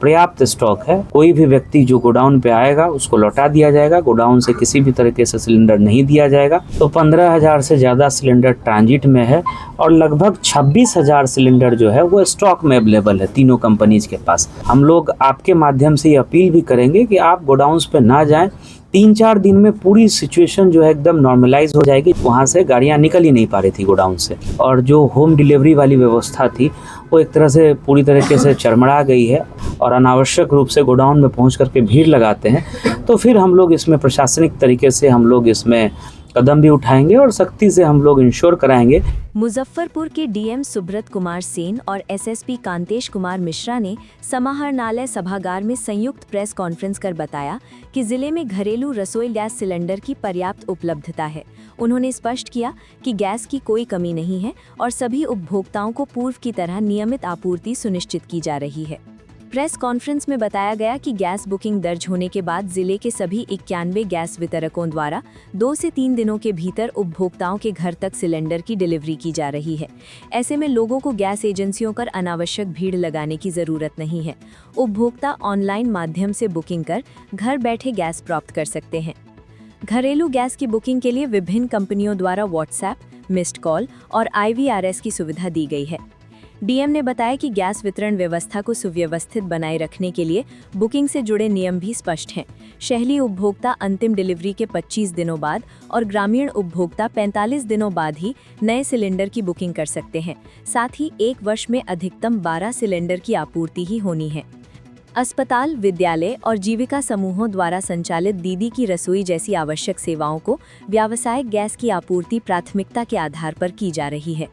पर्याप्त स्टॉक है। कोई भी व्यक्ति जो गोडाउन पे आएगा उसको लौटा दिया जाएगा। गोडाउन से किसी भी तरीके से सिलेंडर नहीं दिया जाएगा। तो 15,000 से ज़्यादा सिलेंडर ट्रांजिट में है और लगभग 26,000 सिलेंडर जो है वो स्टॉक में अवेलेबल है तीनों कंपनीज के पास। हम लोग आपके माध्यम से ये अपील भी करेंगे कि आप गोडाउन्स पे ना जाएं। 3-4 दिन में पूरी सिचुएशन जो है एकदम नॉर्मलाइज हो जाएगी। वहाँ से गाड़ियाँ निकल ही नहीं पा रही थी गोडाउन से, और जो होम डिलीवरी वाली व्यवस्था थी वो एक तरह से पूरी तरीके से चरमरा गई है। और अनावश्यक रूप से गोडाउन में पहुँच करके भीड़ लगाते हैं, तो फिर हम लोग इसमें प्रशासनिक तरीके से हम लोग इसमें कदम भी उठाएंगे और सख्ती से हम लोग इंश्योर कराएंगे। मुजफ्फरपुर के डीएम सुब्रत कुमार सेन और एसएसपी कांतेश कुमार मिश्रा ने समाहरणालय सभागार में संयुक्त प्रेस कॉन्फ्रेंस कर बताया कि जिले में घरेलू रसोई गैस सिलेंडर की पर्याप्त उपलब्धता है। उन्होंने स्पष्ट किया कि गैस की कोई कमी नहीं है और सभी उपभोक्ताओं को पूर्व की तरह नियमित आपूर्ति सुनिश्चित की जा रही है। प्रेस कॉन्फ्रेंस में बताया गया कि गैस बुकिंग दर्ज होने के बाद जिले के सभी 91 गैस वितरकों द्वारा 2 से 3 दिनों के भीतर उपभोक्ताओं के घर तक सिलेंडर की डिलीवरी की जा रही है। ऐसे में लोगों को गैस एजेंसियों पर अनावश्यक भीड़ लगाने की जरूरत नहीं है। उपभोक्ता ऑनलाइन माध्यम से बुकिंग कर घर बैठे गैस प्राप्त कर सकते हैं। घरेलू गैस की बुकिंग के लिए विभिन्न कंपनियों द्वारा व्हाट्सएप, मिस्ड कॉल और IVRS की सुविधा दी गई है। डीएम ने बताया कि गैस वितरण व्यवस्था को सुव्यवस्थित बनाए रखने के लिए बुकिंग से जुड़े नियम भी स्पष्ट हैं। शहरी उपभोक्ता अंतिम डिलीवरी के 25 दिनों बाद और ग्रामीण उपभोक्ता 45 दिनों बाद ही नए सिलेंडर की बुकिंग कर सकते हैं। साथ ही 1 वर्ष में अधिकतम 12 सिलेंडर की आपूर्ति ही होनी है। अस्पताल, विद्यालय और जीविका समूहों द्वारा संचालित दीदी की रसोई जैसी आवश्यक सेवाओं को व्यावसायिक गैस की आपूर्ति प्राथमिकता के आधार पर की जा रही है।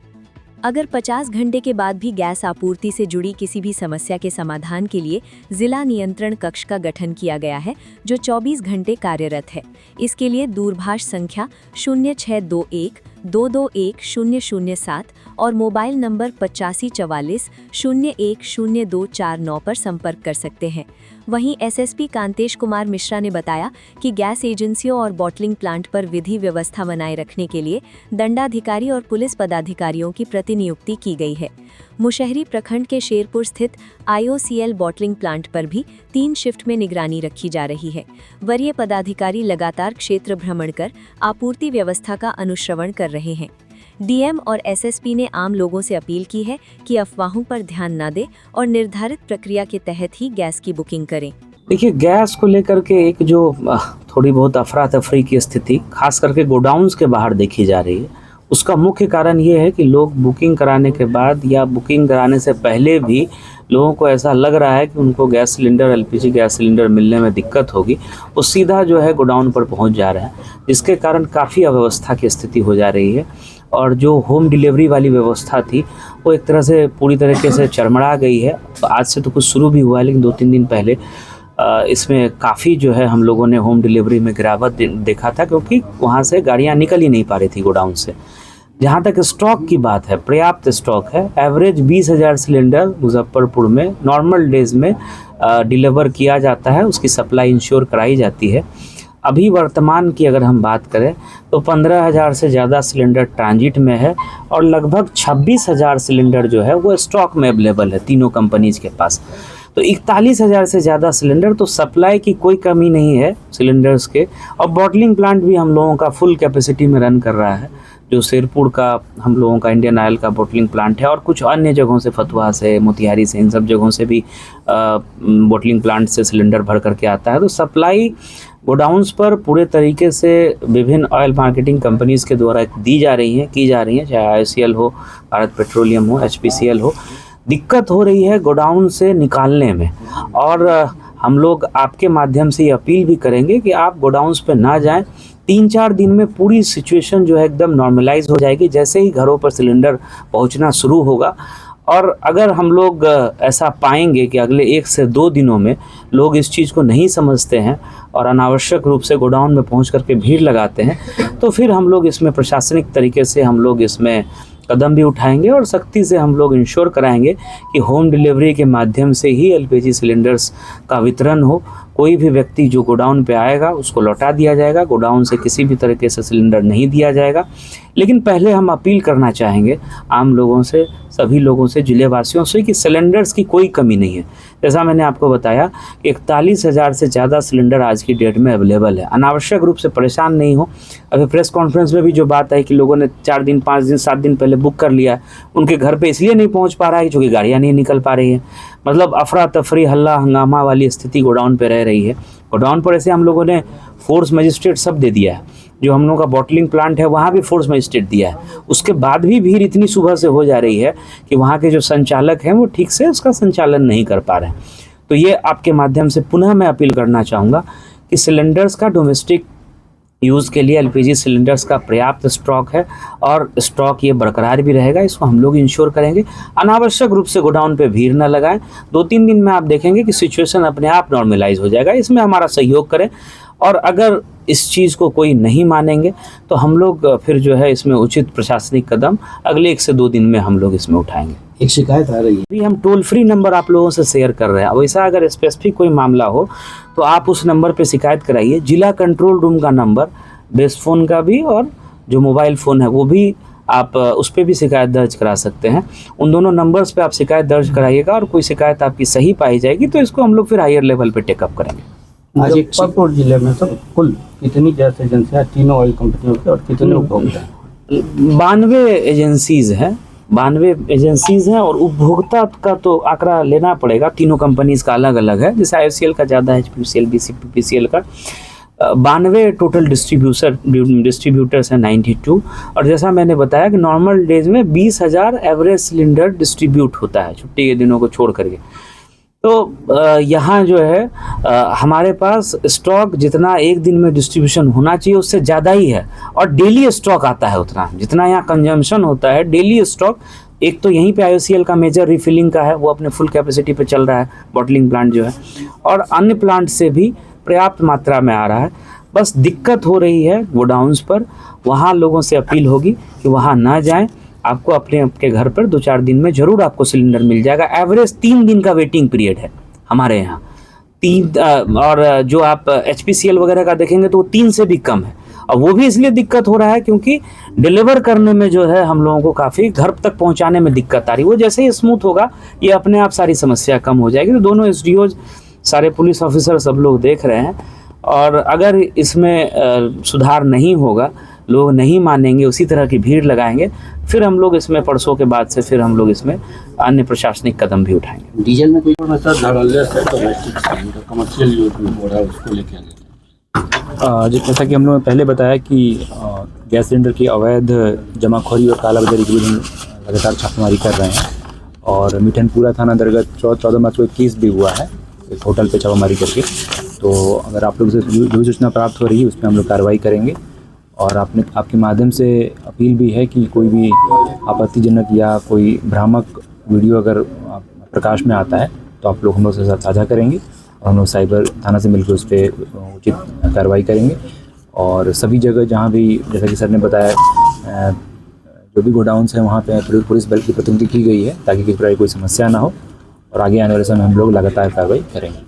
अगर 50 घंटे के बाद भी गैस आपूर्ति से जुड़ी किसी भी समस्या के समाधान के लिए जिला नियंत्रण कक्ष का गठन किया गया है, जो 24 घंटे कार्यरत है। इसके लिए दूरभाष संख्या 0621 221 007 और मोबाइल नंबर 8544 010249 पर संपर्क कर सकते हैं। वहीं एसएसपी कांतेश कुमार मिश्रा ने बताया कि गैस एजेंसियों और बॉटलिंग प्लांट पर विधि व्यवस्था बनाए रखने के लिए दंडाधिकारी और पुलिस पदाधिकारियों की प्रतिनियुक्ति की गई है। मुशहरी प्रखंड के शेरपुर स्थित IOCL बॉटलिंग प्लांट पर भी 3 शिफ्ट में निगरानी रखी जा रही है। वरीय पदाधिकारी लगातार क्षेत्र भ्रमण कर आपूर्ति व्यवस्था का अनुश्रवण कर रहे हैं। डीएम और एसएसपी ने आम लोगों से अपील की है कि अफवाहों पर ध्यान न दें और निर्धारित प्रक्रिया के तहत ही गैस की बुकिंग करें। देखिए, गैस को लेकर के एक जो थोड़ी बहुत अफरा तफरी की स्थिति खास करके गोडाउन्स के बाहर देखी जा रही है, उसका मुख्य कारण ये है कि लोग बुकिंग कराने के बाद या बुकिंग कराने से पहले भी लोगों को ऐसा लग रहा है कि उनको gas cylinder, LPG gas cylinder मिलने में दिक्कत होगी। वो सीधा जो है गोडाउन पर पहुंच जा रहा है, जिसके कारण काफ़ी अव्यवस्था की स्थिति हो जा रही है। और जो होम डिलीवरी वाली व्यवस्था थी वो एक तरह से पूरी तरीके से चरमरा गई है। आज से तो कुछ शुरू भी हुआ है, लेकिन 2-3 दिन पहले इसमें काफ़ी जो है हम लोगों ने होम डिलीवरी में गिरावट देखा था, क्योंकि वहाँ से गाड़ियाँ निकल ही नहीं पा रही थी गोडाउन से। जहाँ तक स्टॉक की बात है, पर्याप्त स्टॉक है। एवरेज 20,000 सिलेंडर मुजफ्फरपुर में नॉर्मल डेज में डिलीवर किया जाता है, उसकी सप्लाई इंश्योर कराई जाती है। अभी वर्तमान की अगर हम बात करें तो 15,000 से ज़्यादा सिलेंडर ट्रांजिट में है और लगभग 26,000 सिलेंडर जो है वो स्टॉक में अवेलेबल है तीनों कंपनीज के पास। तो 41,000 से ज़्यादा सिलेंडर, तो सप्लाई की कोई कमी नहीं है सिलेंडर्स के। और बॉटलिंग प्लांट भी हम लोगों का फुल कैपेसिटी में रन कर रहा है। जो शेरपुर का हम लोगों का इंडियन ऑयल का बॉटलिंग प्लांट है और कुछ अन्य जगहों से, फतुहा से, मोतिहारी से, इन सब जगहों से भी बॉटलिंग प्लांट से सिलेंडर भर करके आता है। तो सप्लाई गोडाउन्स पर पूरे तरीके से विभिन्न ऑयल मार्केटिंग कंपनीज़ के द्वारा की जा रही हैं, चाहे IOCL हो, भारत पेट्रोलियम हो, HPCL हो। दिक्कत हो रही है गोडाउन से निकालने में, और हम लोग आपके माध्यम से ये अपील भी करेंगे कि आप गोडाउन्स पे ना जाएं। 3-4 दिन में पूरी सिचुएशन जो है एकदम नॉर्मलाइज हो जाएगी, जैसे ही घरों पर सिलेंडर पहुंचना शुरू होगा। और अगर हम लोग ऐसा पाएंगे कि अगले 1 से 2 दिनों में लोग इस चीज़ को नहीं समझते हैं और अनावश्यक रूप से गोडाउन में पहुंच करके भीड़ लगाते हैं, तो फिर हम लोग इसमें प्रशासनिक तरीके से हम लोग इसमें कदम भी उठाएंगे और सख्ती से हम लोग इंश्योर कराएंगे कि होम डिलीवरी के माध्यम से ही LPG सिलेंडर्स का वितरण हो। कोई भी व्यक्ति जो गोडाउन पे आएगा उसको लौटा दिया जाएगा। गोडाउन से किसी भी तरीके से सिलेंडर नहीं दिया जाएगा। लेकिन पहले हम अपील करना चाहेंगे आम लोगों से, सभी लोगों से, जिलेवासियों से कि सिलेंडर्स की कोई कमी नहीं है। जैसा मैंने आपको बताया कि 41,000 से ज़्यादा सिलेंडर आज की डेट में अवेलेबल है। अनावश्यक रूप से परेशान नहीं हो। अभी प्रेस कॉन्फ्रेंस में भी जो बात है कि लोगों ने 4 दिन, 5 दिन, 7 दिन पहले बुक कर लिया है, उनके घर पे इसलिए नहीं पहुंच पा रहा है क्योंकि गाड़ियाँ नहीं निकल पा रही है। मतलब अफरा तफरी, हल्ला हंगामा वाली स्थिति गोडाउन पे रह रही है। गोडाउन पर ऐसे हम लोगों ने फोर्स मजिस्ट्रेट सब दे दिया है। जो हम लोगों का बॉटलिंग प्लांट है वहाँ भी फोर्स मजिस्ट्रेट दिया है। उसके बाद भी भीड़ इतनी सुबह से हो जा रही है कि वहाँ के जो संचालक हैं वो ठीक से उसका संचालन नहीं कर पा रहे हैं। तो ये आपके माध्यम से पुनः मैं अपील करना चाहूँगा कि सिलेंडर्स का डोमेस्टिक यूज़ के लिए एलपीजी सिलेंडर्स का पर्याप्त स्टॉक है और स्टॉक ये बरकरार भी रहेगा। इसको हम लोग इंश्योर करेंगे। अनावश्यक रूप से गोडाउन पे भीड़ न लगाएं। 2-3 दिन में आप देखेंगे कि सिचुएशन अपने आप नॉर्मलाइज हो जाएगा। इसमें हमारा सहयोग करें और अगर इस चीज़ को कोई नहीं मानेंगे तो हम लोग फिर जो है इसमें उचित प्रशासनिक कदम अगले 1 से 2 दिन में हम लोग इसमें उठाएंगे। एक शिकायत आ रही है, अभी हम टोल फ्री नंबर आप लोगों से शेयर कर रहे हैं। वैसा अगर स्पेसिफिक कोई मामला हो तो आप उस नंबर पे शिकायत कराइए। जिला कंट्रोल रूम का नंबर, बेस्ट फ़ोन का भी और जो मोबाइल फ़ोन है वो भी आप उस पर भी शिकायत दर्ज करा सकते हैं। उन दोनों नंबर्स पे आप शिकायत दर्ज कराइएगा और कोई शिकायत आपकी सही पाई जाएगी तो इसको हम लोग फिर हायर लेवल पे टेकअप करेंगे। मुजफ्फरपुर जिले में सब कुल कितनी गैस एजेंसियाँ, तीनों ऑयल कंपनियों की, और कितने उपभोक्ता हैं? 92 एजेंसीज़ हैं। 92 एजेंसीज़ हैं और उपभोक्ता का तो आंकड़ा लेना पड़ेगा। तीनों कंपनीज़ का अलग अलग है। जैसे IOCL का ज़्यादा है, HPCL, BPCL का 92 टोटल डिस्ट्रीब्यूटर्स हैं 92। और जैसा मैंने बताया कि नॉर्मल डेज में 20,000 एवरेज सिलेंडर डिस्ट्रीब्यूट होता है छुट्टी के दिनों को छोड़ करके। तो यहाँ जो है हमारे पास स्टॉक जितना एक दिन में डिस्ट्रीब्यूशन होना चाहिए उससे ज़्यादा ही है और डेली स्टॉक आता है उतना जितना यहाँ कंजम्पशन होता है। डेली स्टॉक एक तो यहीं पे IOCL का मेजर रिफिलिंग का है, वो अपने फुल कैपेसिटी पे चल रहा है, बॉटलिंग प्लांट जो है, और अन्य प्लांट से भी पर्याप्त मात्रा में आ रहा है। बस दिक्कत हो रही है गोडाउन्स पर। वहाँ लोगों से अपील होगी कि वहाँ ना जाएं। आपको अपने घर पर 2-4 दिन में ज़रूर आपको सिलेंडर मिल जाएगा। एवरेज 3 दिन का वेटिंग पीरियड है हमारे यहाँ 3। और जो आप HPCL वगैरह का देखेंगे तो वो 3 से भी कम है। और वो भी इसलिए दिक्कत हो रहा है क्योंकि डिलीवर करने में जो है हम लोगों को काफ़ी घर तक पहुँचाने में दिक्कत आ रही है। वो जैसे ही स्मूथ होगा ये अपने आप सारी समस्या कम हो जाएगी। तो दोनों SDOs, सारे पुलिस ऑफिसर, सब लोग देख रहे हैं और अगर इसमें सुधार नहीं होगा, लोग नहीं मानेंगे, उसी तरह की भीड़ लगाएंगे, फिर हम लोग इसमें परसों के बाद से फिर हम लोग इसमें अन्य प्रशासनिक कदम भी उठाएंगे। डीजल में कोई धड़ल्ले से डोमेस्टिक कमर्शियल यूज में हो रहा है, उसको लेके जैसा कि हम लोगों ने पहले बताया कि गैस सिलेंडर की अवैध जमाखोरी और कालाबाजारी के विरुद्ध लगातार छापेमारी कर रहे हैं और मिठनपुरा थाना अंतर्गत 14 मार्च को एक केस भी हुआ है एक होटल पे छापेमारी करके। तो अगर आप लोग से जो भी सूचना प्राप्त हो रही है उस पर हम लोग कार्रवाई करेंगे। और आपके माध्यम से अपील भी है कि कोई भी आपत्तिजनक या कोई भ्रामक वीडियो अगर प्रकाश में आता है तो आप लोग हम लोग से साथ साझा करेंगे और हम लोग साइबर थाना से मिलकर उस पर उचित कार्रवाई करेंगे। और सभी जगह जहाँ भी, जैसा कि सर ने बताया, जो भी गोडाउन्स हैं वहाँ पे पुलिस बल की प्रतिनिधि की गई है ताकि किसी प्रकार की कोई समस्या ना हो और आगे आने वाले समय हम लोग लगातार कार्रवाई करेंगे।